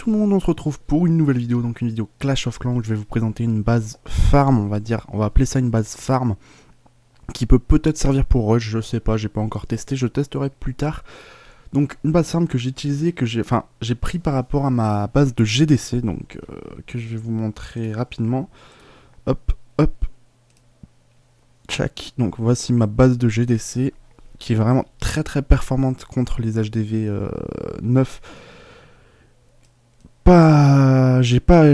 tout le monde, on se retrouve pour une nouvelle vidéo, donc une vidéo Clash of Clans où je vais vous présenter une base farm, on va appeler ça une base farm, qui peut peut-être servir pour rush, je sais pas, j'ai pas encore testé, je testerai plus tard. Donc une base farm que j'ai utilisée, j'ai pris par rapport à ma base de GDC, donc que je vais vous montrer rapidement. Hop, hop, check. Donc voici ma base de GDC, qui est vraiment très très performante contre les HDV 9. J'ai pas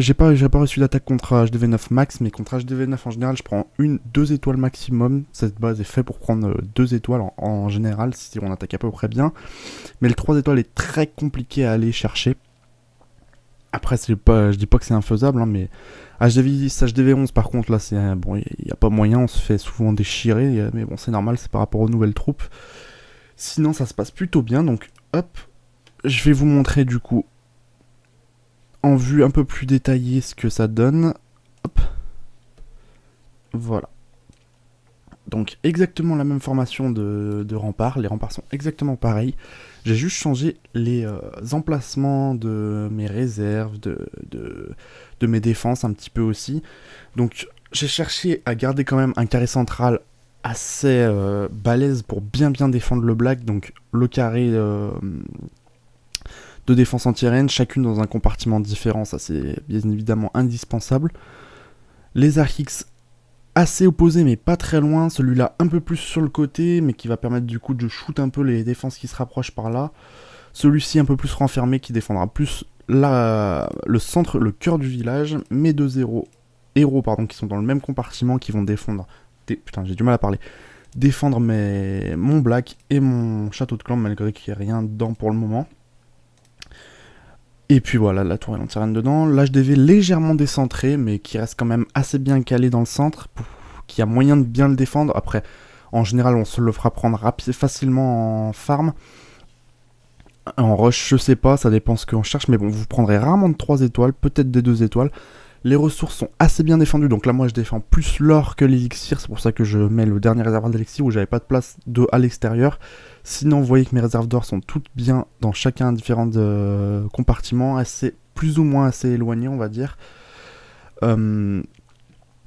reçu d'attaque contre HDV 9 max, mais contre HDV 9 en général, je prends 2 étoiles maximum. Cette base est faite pour prendre 2 étoiles en général, si on attaque à peu près bien. Mais le 3 étoiles est très compliqué à aller chercher. Après, je dis pas que c'est infaisable, hein, mais HDV 10, HDV 11, par contre, là, bon, il n'y a pas moyen, on se fait souvent déchirer, mais bon, c'est normal, c'est par rapport aux nouvelles troupes. Sinon, ça se passe plutôt bien, donc hop, je vais vous montrer du coup en vue un peu plus détaillée ce que ça donne. Hop. Voilà. Donc exactement la même formation de remparts. Les remparts sont exactement pareils. J'ai juste changé les emplacements de mes réserves, de mes défenses un petit peu aussi. Donc j'ai cherché à garder quand même un carré central assez balèze pour bien défendre le black. Donc le carré de défense anti-arène, chacune dans un compartiment différent, ça c'est bien évidemment indispensable. Les Archix assez opposés mais pas très loin, celui-là un peu plus sur le côté mais qui va permettre du coup de shoot un peu les défenses qui se rapprochent par là. Celui-ci un peu plus renfermé qui défendra plus le centre, le cœur du village. Mes deux héros qui sont dans le même compartiment qui vont défendre... Putain, j'ai du mal à parler. Défendre mon black et mon château de clan malgré qu'il n'y ait rien dedans pour le moment. Et puis voilà, la tourelle anti-arène dedans. L'HDV légèrement décentré, mais qui reste quand même assez bien calé dans le centre, qui a moyen de bien le défendre. Après, en général, on se le fera prendre facilement en farm. En rush, je sais pas, ça dépend ce qu'on cherche, mais bon, vous prendrez rarement de 3 étoiles, peut-être des 2 étoiles. Les ressources sont assez bien défendues, donc là, moi, je défends plus l'or que l'élixir. C'est pour ça que je mets le dernier réservoir d'élixir où j'avais pas de place à l'extérieur. Sinon, vous voyez que mes réserves d'or sont toutes bien dans chacun différents compartiments, plus ou moins assez éloignés, on va dire. Vous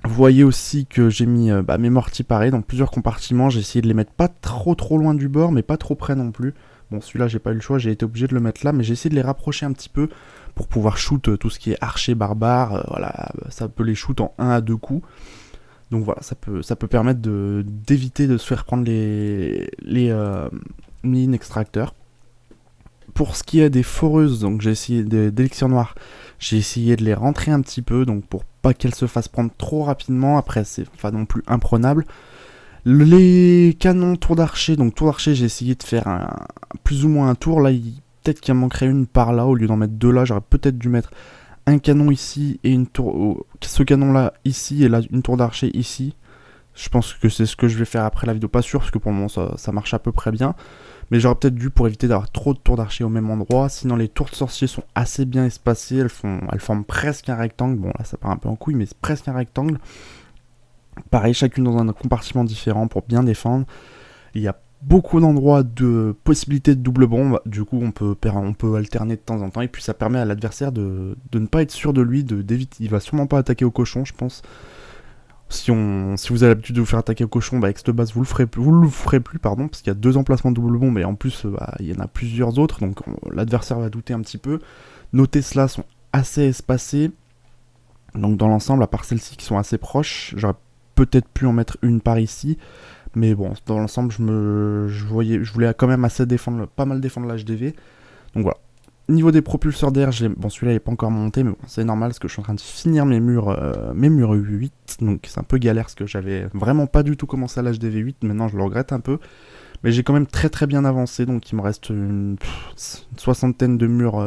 voyez aussi que j'ai mis mes mortiers pareils dans plusieurs compartiments. J'ai essayé de les mettre pas trop loin du bord, mais pas trop près non plus. Bon, celui-là, j'ai pas eu le choix, j'ai été obligé de le mettre là, mais j'ai essayé de les rapprocher un petit peu pour pouvoir shoot tout ce qui est archer barbare. Voilà, ça peut les shoot en 1 à 2 coups. Donc voilà, ça peut permettre d'éviter de se faire prendre les mine extracteurs. Pour ce qui est des foreuses, donc j'ai essayé d'élixir noir, j'ai essayé de les rentrer un petit peu, donc pour pas qu'elles se fassent prendre trop rapidement. Après, c'est pas non plus imprenable. Les canons tour d'archer, donc tour d'archer, j'ai essayé de faire plus ou moins un tour. Là, peut-être qu'il en manquerait une par là, au lieu d'en mettre 2 là, j'aurais peut-être dû mettre un canon ici et une tour, ce canon là ici et là une tour d'archer ici. Je pense que c'est ce que je vais faire après la vidéo, pas sûr parce que pour le moment ça marche à peu près bien. Mais j'aurais peut-être dû pour éviter d'avoir trop de tours d'archer au même endroit. Sinon les tours de sorciers sont assez bien espacées, elles forment presque un rectangle. Bon là ça part un peu en couille mais c'est presque un rectangle. Pareil, chacune dans un compartiment différent pour bien défendre. Il y a beaucoup d'endroits de possibilités de double bombe, du coup on peut alterner de temps en temps, et puis ça permet à l'adversaire de ne pas être sûr de lui, d'éviter. Il va sûrement pas attaquer au cochon, je pense. Si vous avez l'habitude de vous faire attaquer au cochon, avec cette base vous le ferez plus, pardon, parce qu'il y a 2 emplacements de double bombe, et en plus il y en a plusieurs autres, donc l'adversaire va douter un petit peu. Nos Tesla sont assez espacés, donc dans l'ensemble, à part celles-ci qui sont assez proches, j'aurais peut-être pu en mettre une par ici. Mais bon, dans l'ensemble, je voulais quand même pas mal défendre l'HDV. Donc voilà. Niveau des propulseurs d'air, bon celui-là n'est pas encore monté, mais bon, c'est normal parce que je suis en train de finir mes murs 8. Donc c'est un peu galère parce que j'avais vraiment pas du tout commencé à l'HDV 8. Maintenant, je le regrette un peu. Mais j'ai quand même très bien avancé. Donc il me reste une soixantaine de murs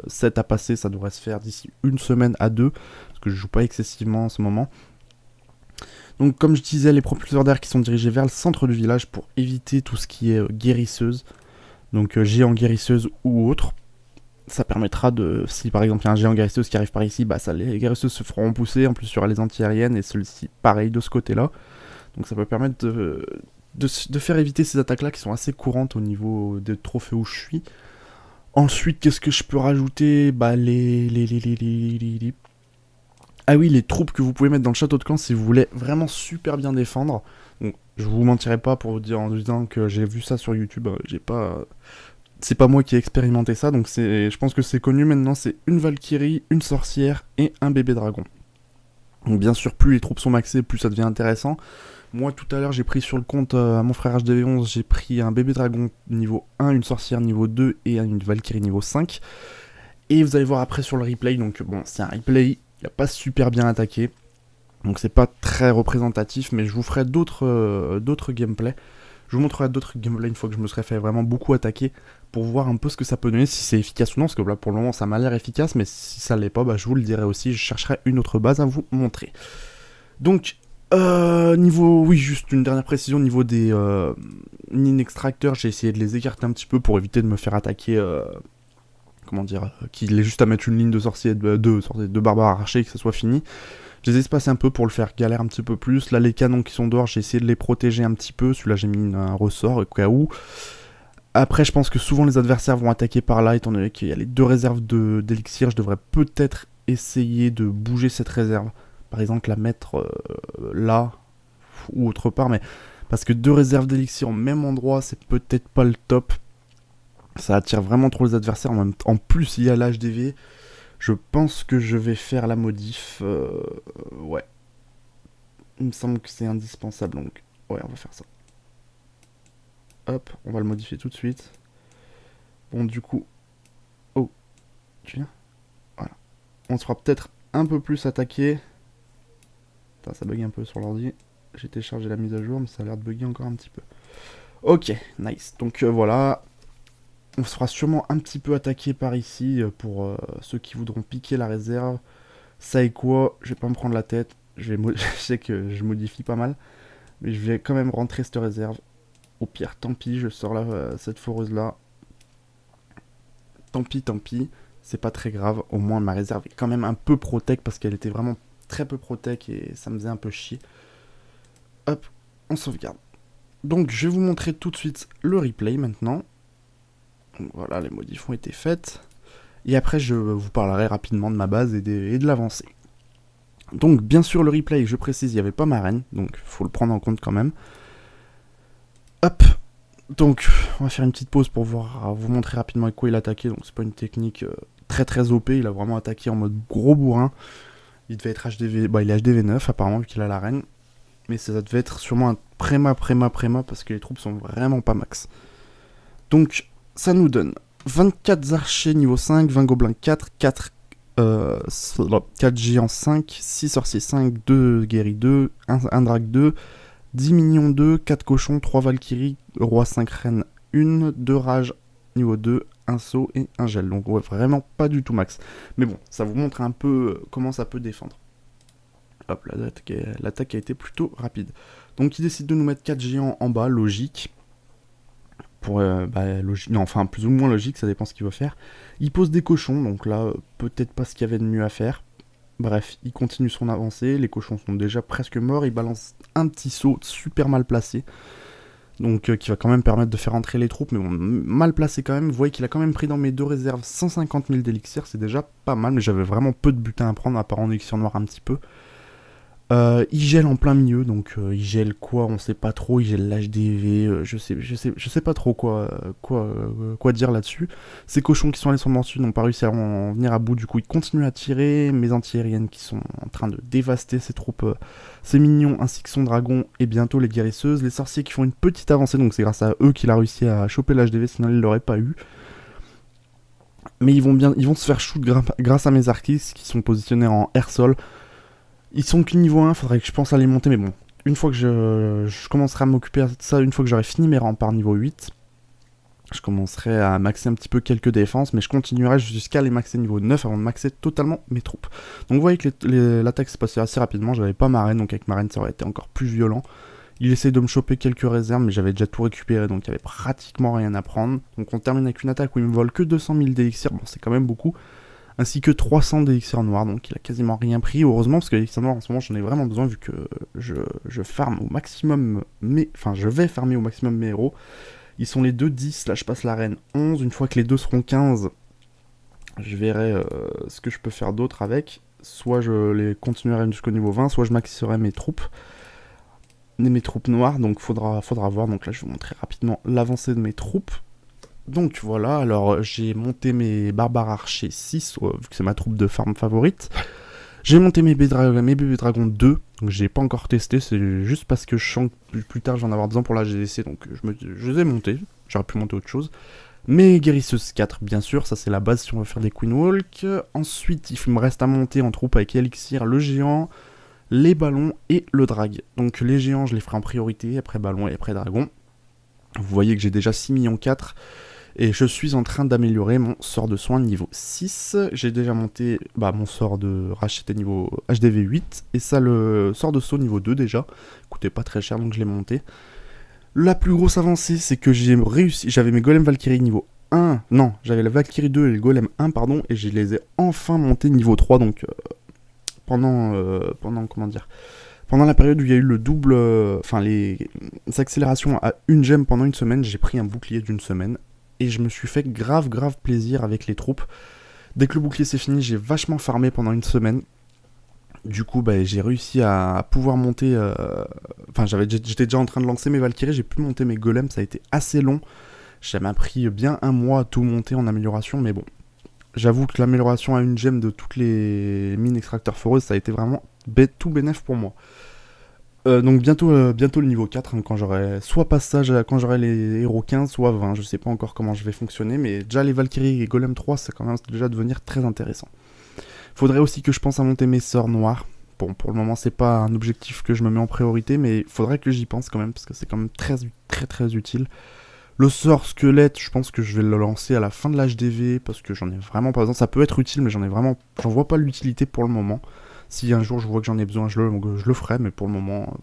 7 à passer. Ça devrait se faire d'ici une semaine à 2. Parce que je joue pas excessivement en ce moment. Donc comme je disais, les propulseurs d'air qui sont dirigés vers le centre du village pour éviter tout ce qui est guérisseuse. Donc géant guérisseuse ou autre. Ça permettra si par exemple il y a un géant guérisseuse qui arrive par ici, les guérisseuses se feront pousser. En plus il y aura les anti-aériennes et celui-ci pareil de ce côté-là. Donc ça peut permettre de faire éviter ces attaques-là qui sont assez courantes au niveau des trophées où je suis. Ensuite, qu'est-ce que je peux rajouter? Bah, ah oui, les troupes que vous pouvez mettre dans le château de camp si vous voulez vraiment super bien défendre. Donc, je vous mentirai pas pour vous dire en disant que j'ai vu ça sur YouTube. J'ai pas, c'est pas moi qui ai expérimenté ça, donc je pense que c'est connu maintenant. C'est une Valkyrie, une sorcière et un bébé dragon. Donc bien sûr, plus les troupes sont maxées, plus ça devient intéressant. Moi, tout à l'heure, j'ai pris sur le compte à mon frère HDV11, j'ai pris un bébé dragon niveau 1, une sorcière niveau 2 et une Valkyrie niveau 5. Et vous allez voir après sur le replay, donc bon, c'est un replay, il n'a pas super bien attaqué. Donc c'est pas très représentatif, mais je vous ferai d'autres gameplays. Je vous montrerai d'autres gameplays une fois que je me serai fait vraiment beaucoup attaquer pour voir un peu ce que ça peut donner, si c'est efficace ou non, parce que là pour le moment ça m'a l'air efficace, mais si ça l'est pas, bah, je vous le dirai aussi, je chercherai une autre base à vous montrer. Donc, niveau... Oui, juste une dernière précision, niveau des mine extracteurs, j'ai essayé de les écarter un petit peu pour éviter de me faire attaquer... comment dire, qu'il est juste à mettre une ligne de sorciers, de barbares archers et que ça soit fini. Je les ai espacés un peu pour le faire galère un petit peu plus. Là, les canons qui sont dehors, j'ai essayé de les protéger un petit peu. Celui-là, j'ai mis un ressort au cas où. Après, je pense que souvent les adversaires vont attaquer par là, étant donné qu'il y a les deux réserves d'élixir. Je devrais peut-être essayer de bouger cette réserve. Par exemple, la mettre là ou autre part. Mais parce que deux réserves d'élixir au même endroit, c'est peut-être pas le top. Ça attire vraiment trop les adversaires. En plus, il y a l'HDV. Je pense que je vais faire la modif. Ouais. Il me semble que c'est indispensable. Donc, ouais, on va faire ça. Hop, on va le modifier tout de suite. Bon, du coup... Oh, tu viens? Voilà. On se fera peut-être un peu plus attaquer. Putain, ça bug un peu sur l'ordi. J'ai téléchargé la mise à jour, mais ça a l'air de bugger encore un petit peu. Ok, nice. Donc voilà. On se fera sûrement un petit peu attaquer par ici pour ceux qui voudront piquer la réserve. Ça et quoi, je vais pas me prendre la tête. Je sais que je modifie pas mal. Mais je vais quand même rentrer cette réserve. Au pire, tant pis, je sors là, cette foreuse là. Tant pis, c'est pas très grave. Au moins ma réserve est quand même un peu protect parce qu'elle était vraiment très peu protect et ça me faisait un peu chier. Hop, on sauvegarde. Donc je vais vous montrer tout de suite le replay maintenant. Donc, voilà, les modifs ont été faites. Et après je vous parlerai rapidement de ma base et de l'avancée. Donc bien sûr le replay, je précise, il n'y avait pas ma reine, donc faut le prendre en compte quand même. Hop, donc on va faire une petite pause pour vous montrer rapidement avec quoi il attaquait. Donc c'est pas une technique très OP, il a vraiment attaqué en mode gros bourrin. Il devait être HDV, bah il est HDV 9 apparemment vu qu'il a la reine. Mais ça devait être sûrement un préma parce que les troupes sont vraiment pas max. Donc ça nous donne 24 archers niveau 5, 20 gobelins 4, 4 géants 5, 6 sorciers 5, 2 guerriers 2, 1 drague 2, 10 minions 2, 4 cochons, 3 valkyries, roi 5 reines 1, 2 rages niveau 2, 1 saut et 1 gel. Donc ouais, vraiment pas du tout max. Mais bon, ça vous montre un peu comment ça peut défendre. Hop, l'attaque a été plutôt rapide. Donc il décide de nous mettre 4 géants en bas, logique. Non, enfin plus ou moins logique, ça dépend ce qu'il veut faire. Il pose des cochons, donc là, peut-être pas ce qu'il y avait de mieux à faire. Bref, il continue son avancée, les cochons sont déjà presque morts, il balance un petit saut super mal placé. Donc qui va quand même permettre de faire entrer les troupes, mais bon, mal placé quand même. Vous voyez qu'il a quand même pris dans mes deux réserves 150 000 d'élixir, c'est déjà pas mal, mais j'avais vraiment peu de butin à prendre, à part en élixir noir un petit peu. Il gèle en plein milieu, donc il gèle quoi, on sait pas trop, il gèle l'HDV, je sais pas trop quoi dire là-dessus. Ces cochons qui sont allés sur le dessus n'ont pas réussi à en venir à bout, du coup ils continuent à tirer, mes anti-aériennes qui sont en train de dévaster ces troupes, ces mignons ainsi que son dragon et bientôt les guérisseuses, les sorciers qui font une petite avancée, donc c'est grâce à eux qu'il a réussi à choper l'HDV, sinon il l'aurait pas eu. Mais ils vont se faire shoot grâce à mes arquistes qui sont positionnés en air-sol. Ils sont que niveau 1, faudrait que je pense à les monter, mais bon. Une fois que je commencerai à m'occuper de ça, une fois que j'aurai fini mes remparts niveau 8, je commencerai à maxer un petit peu quelques défenses, mais je continuerai jusqu'à les maxer niveau 9 avant de maxer totalement mes troupes. Donc vous voyez que l'attaque s'est passée assez rapidement, j'avais pas ma reine, donc avec ma reine ça aurait été encore plus violent. Il essaie de me choper quelques réserves, mais j'avais déjà tout récupéré, donc il y avait pratiquement rien à prendre. Donc on termine avec une attaque où il me vole que 200 000 d'élixir, bon c'est quand même beaucoup. Ainsi que 300 d'élixir noir, donc il a quasiment rien pris, heureusement, parce que l'élixir noir en ce moment j'en ai vraiment besoin vu que je farme au maximum, je vais farmer au maximum mes héros. Ils sont les deux 10, là je passe l'arène 11. Une fois que les deux seront 15, je verrai ce que je peux faire d'autre avec. Soit je les continuerai jusqu'au niveau 20, soit je maxiserai mes troupes noires, donc faudra voir. Donc là je vais vous montrer rapidement l'avancée de mes troupes. Donc voilà, alors j'ai monté mes barbares archers 6, vu que c'est ma troupe de farm favorite. J'ai monté mes bébés dragons 2, donc j'ai pas encore testé, c'est juste parce que je sens que plus tard je vais en avoir besoin pour la GDC, donc je les ai montés, j'aurais pu monter autre chose. Mes guérisseuses 4, bien sûr, ça c'est la base si on veut faire des Queen Walk. Ensuite, il me reste à monter en troupe avec Elixir, le géant, les ballons et le drag. Donc les géants, je les ferai en priorité, après ballon et après dragon. Vous voyez que j'ai déjà 6 millions 4. Et je suis en train d'améliorer mon sort de soin niveau 6. J'ai déjà monté mon sort de racheter niveau HDV 8. Et ça, le sort de saut niveau 2 déjà. Coûtait pas très cher, donc je l'ai monté. La plus grosse avancée, c'est que j'ai réussi. J'avais mes golems Valkyrie niveau 1. Non, j'avais la Valkyrie 2 et le golem 1, pardon. Et je les ai enfin montés niveau 3. Donc, pendant la période où il y a eu le double. Les accélérations à une gemme pendant une semaine, j'ai pris un bouclier d'une semaine. Et je me suis fait grave plaisir avec les troupes. Dès que le bouclier s'est fini, j'ai vachement farmé pendant une semaine. Du coup, j'ai réussi à pouvoir monter... j'étais déjà en train de lancer mes Valkyries, j'ai pu monter mes golems, ça a été assez long. Ça m'a pris bien un mois à tout monter en amélioration, mais bon. J'avoue que l'amélioration à une gemme de toutes les mines extracteurs foreuses, ça a été vraiment tout bénef pour moi. Donc bientôt le niveau 4, hein, quand j'aurai quand j'aurai les héros 15, soit 20, je sais pas encore comment je vais fonctionner, mais déjà les Valkyries et Golem 3, ça commence déjà à devenir très intéressant. Faudrait aussi que je pense à monter mes sorts noirs. Bon, pour le moment c'est pas un objectif que je me mets en priorité, mais faudrait que j'y pense quand même, parce que c'est quand même très utile. Le sort squelette, je pense que je vais le lancer à la fin de l'HDV, parce que j'en ai vraiment pas besoin. Ça peut être utile, mais j'en vois pas l'utilité pour le moment. Si un jour je vois que j'en ai besoin, je le ferai, mais pour le moment,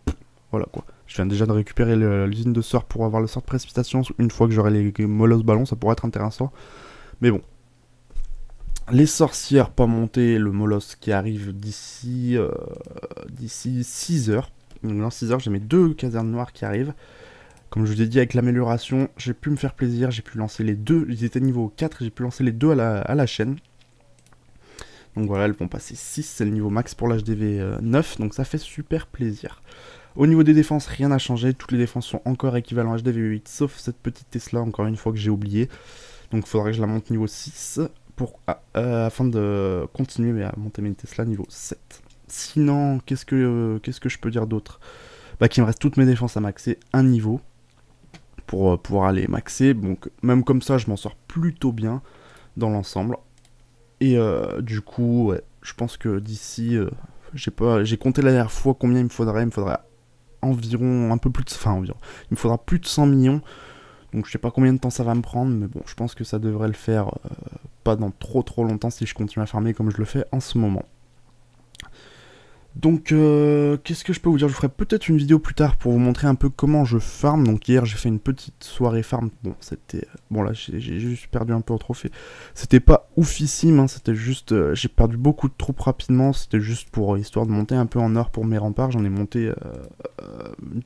voilà quoi. Je viens déjà de récupérer l'usine de sort pour avoir le sort de précipitation. Une fois que j'aurai les molosses ballons, ça pourrait être intéressant. Mais bon. Les sorcières pas montées, le molosse qui arrive d'ici 6 heures. Donc dans 6 heures, j'ai mes 2 casernes noires qui arrivent. Comme je vous ai dit, avec l'amélioration, j'ai pu me faire plaisir. J'ai pu lancer les 2, ils étaient niveau 4, j'ai pu lancer les 2 à la chaîne. Donc voilà, elles vont passer 6, c'est le niveau max pour l'HDV 9, donc ça fait super plaisir. Au niveau des défenses, rien n'a changé, toutes les défenses sont encore équivalentes HDV 8, sauf cette petite Tesla, encore une fois, que j'ai oublié. Donc il faudrait que je la monte niveau 6, afin de continuer à monter mes Tesla niveau 7. Sinon, qu'est-ce que je peux dire d'autre ? Qu'il me reste toutes mes défenses à maxer un niveau, pour pouvoir aller maxer, donc même comme ça, je m'en sors plutôt bien dans l'ensemble. Et du coup, ouais, je pense que d'ici, j'ai compté la dernière fois combien il me faudrait environ un peu plus de, environ, il me faudra plus de 100 millions, donc je sais pas combien de temps ça va me prendre, mais bon, je pense que ça devrait le faire pas dans trop longtemps si je continue à farmer comme je le fais en ce moment. Donc, qu'est-ce que je peux vous dire ? Je ferai peut-être une vidéo plus tard pour vous montrer un peu comment je farm. Donc hier, j'ai fait une petite soirée farm. Bon, c'était... Bon, là, j'ai juste perdu un peu en trophée. C'était pas oufissime, hein, c'était juste... j'ai perdu beaucoup de troupes rapidement. C'était juste pour histoire de monter un peu en or pour mes remparts. J'en ai monté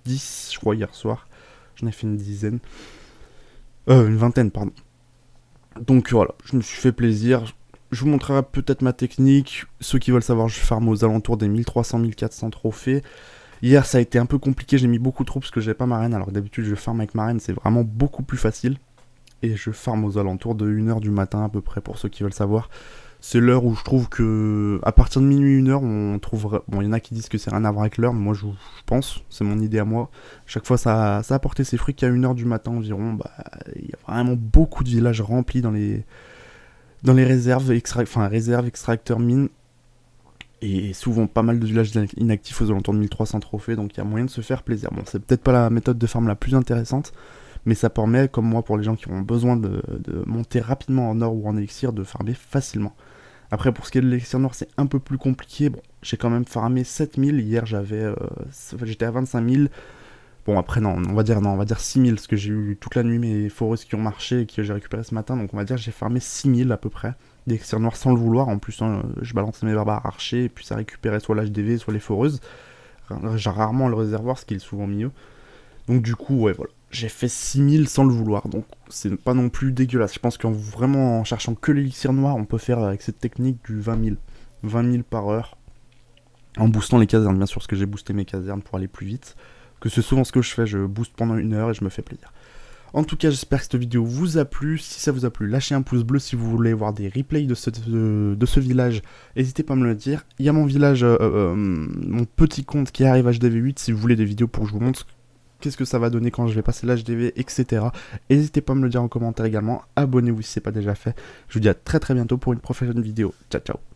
10, je crois, hier soir. J'en ai fait une dizaine. Une vingtaine, pardon. Donc voilà, je me suis fait plaisir. Je vous montrerai peut-être ma technique. Ceux qui veulent savoir, je farm aux alentours des 1300-1400 trophées. Hier, ça a été un peu compliqué. J'ai mis beaucoup de troupes parce que j'avais pas ma reine. Alors d'habitude, je farm avec ma reine. C'est vraiment beaucoup plus facile. Et je farm aux alentours de 1h du matin à peu près, pour ceux qui veulent savoir. C'est l'heure où je trouve que, à partir de minuit, 1h, on trouve... Bon, il y en a qui disent que c'est rien à voir avec l'heure, mais moi, je pense, c'est mon idée à moi. Chaque fois, ça a porté ses fruits qu'à 1h du matin environ. Il y a vraiment beaucoup de villages remplis dans les réserves, extracteurs mines, et souvent pas mal de villages inactifs aux alentours de 1300 trophées, donc il y a moyen de se faire plaisir. Bon, c'est peut-être pas la méthode de farm la plus intéressante, mais ça permet, comme moi, pour les gens qui ont besoin de monter rapidement en or ou en élixir, de farmer facilement. Après, pour ce qui est de l'élixir noir, c'est un peu plus compliqué. Bon, j'ai quand même farmé 7000, hier j'étais à 25 000. Bon, après, on va dire 6000, parce que j'ai eu toute la nuit mes foreuses qui ont marché et que j'ai récupéré ce matin, donc on va dire que j'ai farmé 6000 à peu près, d'élixir noir sans le vouloir. En plus, hein, je balançais mes barbares archers, et puis ça récupérait soit l'HDV, soit les foreuses. J'ai rarement le réservoir, ce qui est souvent mieux. Donc du coup, ouais, voilà. j'ai fait 6000 sans le vouloir, donc c'est pas non plus dégueulasse. Je pense qu'en vraiment en cherchant que l'élixir noir, on peut faire avec cette technique du 20 000. 20 000 par heure, en boostant les casernes, bien sûr, parce que j'ai boosté mes casernes pour aller plus vite. Que c'est souvent ce que je fais, je booste pendant 1 heure et je me fais plaisir. En tout cas, j'espère que cette vidéo vous a plu. Si ça vous a plu, lâchez un pouce bleu si vous voulez voir des replays de ce village. N'hésitez pas à me le dire. Il y a mon village, mon petit compte qui arrive HDV8 si vous voulez des vidéos pour que je vous montre qu'est-ce que ça va donner quand je vais passer l'HDV, etc. N'hésitez pas à me le dire en commentaire également. Abonnez-vous si ce n'est pas déjà fait. Je vous dis à très bientôt pour une prochaine vidéo. Ciao, ciao.